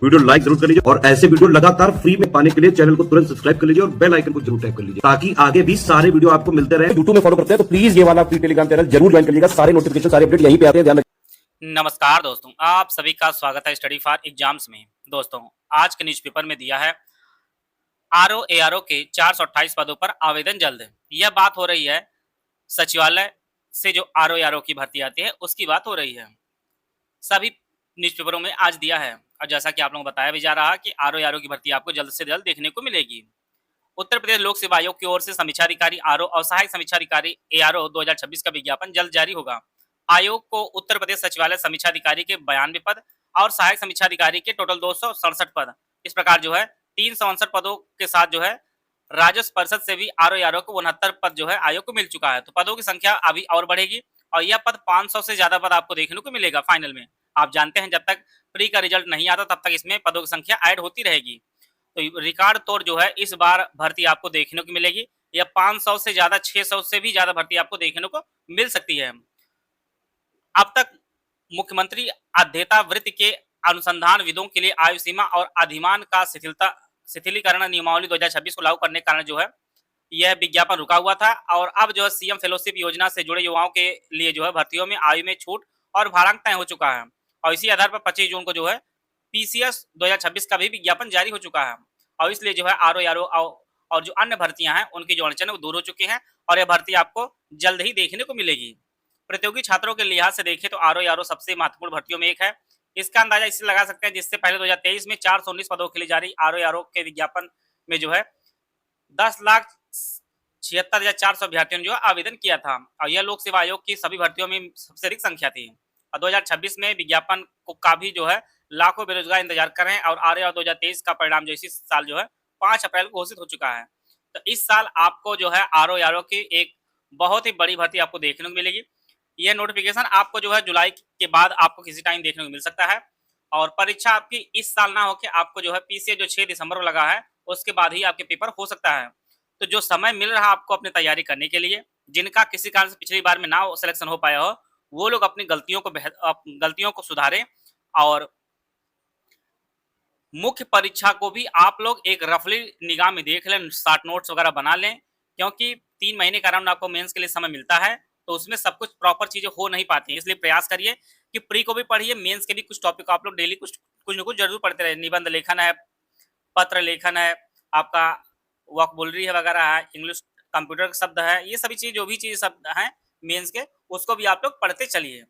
Video like जरूर कर लीजिए और ऐसे वीडियो लगातार फ्री में पाने के लिए चैनल को तुरंत सब्सक्राइब कर लीजिए और बेल आइकन को जरूर टैप कर लीजिए ताकि आगे भी सारे वीडियो आपको मिलते रहे। यूट्यूब में फॉलो करते हैं तो प्लीज ये वाला फ्री टेलीग्राम चैनल जरूर ज्वाइन कर लीजिएगा। सारे नोटिफिकेशन सारे अपडेट यहीं पे आते हैं, ध्यान रखिए। नमस्कार दोस्तों, आप सभी का स्वागत है स्टडी फॉर एग्जाम्स में। दोस्तों, आज के न्यूज़पेपर में दिया है आरओ एआरओ के 428 पदों पर आवेदन जल्द। यह बात हो रही है सचिवालय से जो आरओ एआरओ की भर्ती आती है उसकी बात हो रही है। सभी न्यूज़पेपरों में आज दिया है और जैसा कि आप लोगों को बताया भी जा रहा कि आरओ एआरओ की भर्ती आपको जल्द से जल्द देखने को मिलेगी। उत्तर प्रदेश लोक सेवा आयोग की ओर से समीक्षा अधिकारी आरओ और सहायक समीक्षा अधिकारी एआरओ 2026 का विज्ञापन जल्द जारी होगा। आयोग को उत्तर प्रदेश सचिवालय समीक्षा अधिकारी के 92 पद और सहायक समीक्षा अधिकारी के टोटल 267 पद, इस प्रकार जो है 369 पदों के साथ जो है राजस्व परिषद से भी आरओ एआरओ को 69 पद जो है आयोग को मिल चुका है। तो पदों की संख्या अभी और बढ़ेगी और यह पद 500 से ज्यादा पद आपको देखने को मिलेगा फाइनल में। आप जानते हैं जब तक प्री का रिजल्ट नहीं आता तब तक इसमें पदों की संख्या ऐड होती रहेगी। तो रिकॉर्ड तोड़ जो है इस बार भर्ती आपको देखने को मिलेगी। यह 500 से ज्यादा 600 से भी ज्यादा भर्ती आपको देखने को मिल सकती है। अब तक मुख्यमंत्री अध्येता वृत्ति के अनुसंधान विदों के लिए आयु सीमा और अधिमान का शिथिलीकरण नियमावली 2026 को लागू करने के कारण जो है यह विज्ञापन रुका हुआ था और अब जो है सीएम फेलोशिप योजना से जुड़े युवाओं के लिए जो है भर्तियों में आयु में छूट और भारांक तय हो चुका है और इसी आधार पर 25 जून को जो है पीसीएस 2026 का भी विज्ञापन जारी हो चुका है और इसलिए जो है आरओ एआरओ और जो अन्य भर्तियां हैं उनकी जो अड़चन है वो दूर हो चुकी हैं और यह भर्ती आपको जल्द ही देखने को मिलेगी। प्रतियोगी छात्रों के लिहाज से देखें तो आरओ एआरओ सबसे महत्वपूर्ण भर्तियों में एक है। इसका अंदाजा इससे लगा सकते हैं जिससे पहले 2023 में 419 पदों के लिए जारी आरओ एआरओ के विज्ञापन में जो है 10,76,400 अभ्यर्थियों ने जो आवेदन किया था और यह लोक सेवा आयोग की सभी भर्तियों में सबसे अधिक संख्या थी। और 2026 में विज्ञापन का भी जो है लाखों बेरोजगार इंतजार कर रहे हैं और आरओ 2023 का परिणाम जो इसी साल जो है 5 अप्रैल को घोषित हो चुका है। तो इस साल आपको जो है आरओ एआरओ की एक बहुत ही बड़ी भर्ती आपको देखने को मिलेगी। यह नोटिफिकेशन आपको जो है जुलाई के बाद आपको किसी टाइम देखने को मिल सकता है और परीक्षा आपकी इस साल ना होकर आपको जो है पीसीए जो 6 दिसंबर को लगा है उसके बाद ही आपके पेपर हो सकता है। तो जो समय मिल रहा है आपको अपनी तैयारी करने के लिए, जिनका किसी कारण से पिछली बार में ना सिलेक्शन हो पाया हो, वो लोग अपनी गलतियों को सुधारें और मुख्य परीक्षा को भी आप लोग एक रफली निगाह में देख लें, शॉर्ट नोट्स वगैरह बना लें क्योंकि 3 महीने का राउंड आपको मेंस के लिए समय मिलता है तो उसमें सब कुछ प्रॉपर चीजें हो नहीं पाती हैं। इसलिए प्रयास करिए कि प्री को भी पढ़िए, मेंस के भी कुछ टॉपिक आप लोग डेली कुछ न कुछ जरूर पढ़ते रहे। निबंध लेखन है, पत्र लेखन है, आपका वोकैबुलरी है वगैरह है, इंग्लिश कंप्यूटर शब्द है, ये सभी चीज जो भी चीज शब्द हैं मेंस के उसको भी आप लोग पढ़ते चलिए।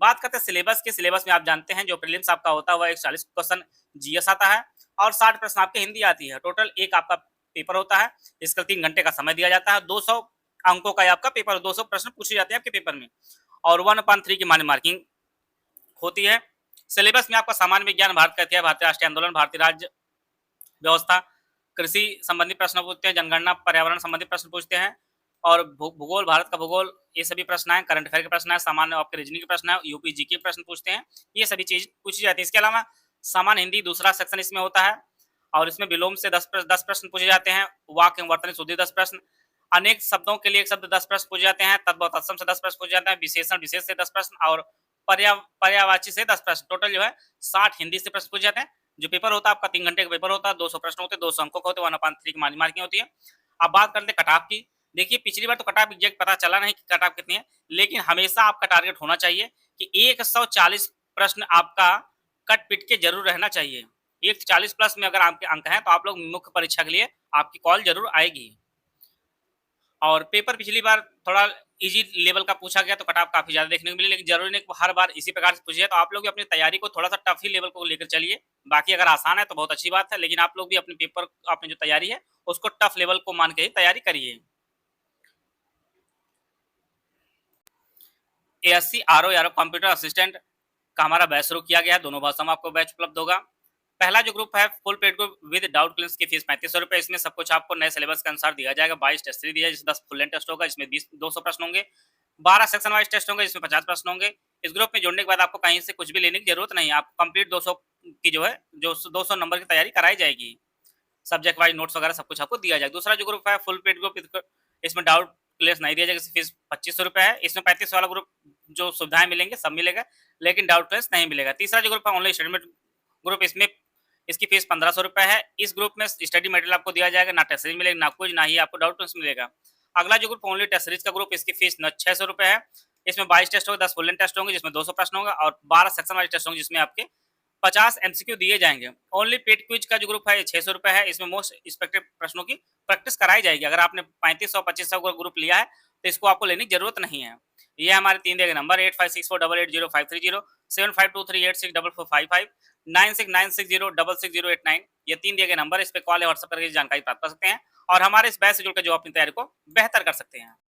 बात करते हैं सिलेबस के। सिलेबस में आप जानते हैं जो प्रीलिम्स आपका होता है वह 140 क्वेश्चन जीएस आता है और 60 प्रश्न आपके हिंदी आती है। टोटल एक आपका पेपर होता है, इसका 3 घंटे का समय दिया जाता है। 200 अंकों का आपका पेपर, 200 प्रश्न पूछे जाते हैं आपके पेपर में और 1/3 की मार्किंग होती है। सिलेबस में आपका सामान्य विज्ञान, भारत का इतिहास, भारतीय राष्ट्रीय आंदोलन, भारतीय राज्य व्यवस्था, कृषि संबंधी प्रश्न पूछते हैं, जनगणना, पर्यावरण संबंधी प्रश्न पूछते हैं और भूगोल, भारत का भूगोल, ये सभी प्रश्न है। करंट अफेयर के प्रश्न है, सामान्य आपके रीजनिंग के प्रश्न है, यूपी जीके के प्रश्न पूछते हैं, ये सभी चीज पूछी जाती है। इसके अलावा सामान्य हिंदी दूसरा सेक्शन इसमें होता है और इसमें विलोम से 10 प्रश्न पूछे जाते हैं, वाक्य वर्तनी शुद्धि 10 प्रश्न, अनेक शब्दों के लिए एक शब्द 10 प्रश्न पूछे जाते हैं, तद्भव तत्सम से 10 प्रश्न पूछे जाते हैं, विशेषण विशेष से 10 प्रश्न और पर्यायवाची से 10 प्रश्न। टोटल जो है 60 हिंदी से प्रश्न पूछे जाते हैं। जो पेपर होता है आपका 3 घंटे का पेपर होता है, 200 प्रश्न होते हैं, 200 अंकों का होते हैं, 1/3 की मार्किंग होती है। अब बात करते हैं कट ऑफ की। देखिए पिछली बार तो कट ऑफ एग्जैक्ट पता चला नहीं कि कट ऑफ कितनी है, लेकिन हमेशा आपका टारगेट होना चाहिए कि 140 प्रश्न आपका कट पिट के जरूर रहना चाहिए। 140 प्लस में अगर आपके अंक हैं तो आप लोग मुख्य परीक्षा के लिए आपकी कॉल जरूर आएगी। और पेपर पिछली बार थोड़ा इजी लेवल का पूछा गया तो कट ऑफ काफी ज्यादा देखने को मिली, लेकिन जरूरी नहीं हर बार इसी प्रकार से पूछे। तो आप लोग भी अपनी तैयारी को थोड़ा सा टफ ही लेवल को लेकर चलिए। बाकी अगर आसान है तो बहुत अच्छी बात है, लेकिन आप लोग भी अपने पेपर, अपनी जो तैयारी है उसको टफ लेवल को मान के ही तैयारी करिए। ASC RO ARO computer assistant का हमारा बैच शुरू किया गया है, दोनों भाषाओं में आपको बैच उपलब्ध होगा। पहला जो ग्रुप है full paid group with doubt clearance की फीस 3500 रुपए। इसमें सब कुछ आपको नए सिलेबस के अनुसार दिया जाएगा। 22 टेस्ट सीरीज दिया है जिसमें 10 फुल लेंथ टेस्ट होगा, इसमें 200 प्रश्न होंगे, 12 सेक्शन वाइज टेस्ट होंगे जिसमें 50 प्रश्न होंगे। इस ग्रुप में जुड़ने के बाद आपको कहीं से कुछ भी लेने की जरूरत नहीं है, आपको कंप्लीट 200 की जो है 200 नंबर की तैयारी कराई जाएगी। सब्जेक्ट वाइज नोट्स वगैरह सब कुछ आपको दिया जाएगा। दूसरा जो ग्रुप है फुल पेड ग्रुप, इसमें डाउट क्लियरेंस नहीं दिया जाएगा, फीस 2500 रुपए है। इसमें 35 वाला ग्रुप जो सुविधाएं मिलेंगे सब मिलेगा, लेकिन डाउट क्लियरेंस नहीं मिलेगा। तीसरा जो ग्रुप है ओनली स्टडी ग्रुप, इसकी फीस 1500 रुपए है। इस ग्रुप में स्टडी मटेरियल आपको दिया जाएगा, ना टेस्ट सीरीज मिलेगा, ना कुछ, ना ही आपको डाउट टेस्ट मिलेगा। अगला जो ग्रुप ओनली टेस्ट सीरीज का ग्रुप, इसकी फीस 600 रुपए है। इसमें 22 टेस्ट होंगे, 10 फुल लेंथ टेस्ट होंगे जिसमें 200 प्रश्न होंगे और 12 सेक्शन वाइज टेस्ट होंगे जिसमें आपके 50 एमसीक्यू दिए जाएंगे। ओनली पेड क्विज का जो ग्रुप है ये 600 रुपए है। इसमें मोस्ट एक्सपेक्टेड प्रश्नों की प्रैक्टिस कराई जाएगी। अगर आपने 3500 2500 का ग्रुप लिया है तो इसको आपको लेने की जरूरत नहीं है। ये हमारे 3 दिए गए नंबर 8564880530, 7523864455, 9696066089, ये 3 दिए गए नंबर, इस पे कॉल या व्हाट्सएप करके जानकारी प्राप्त कर सकते हैं और हमारे इस बैच से जुड़कर जो अपनी तैयारी को बेहतर कर सकते हैं।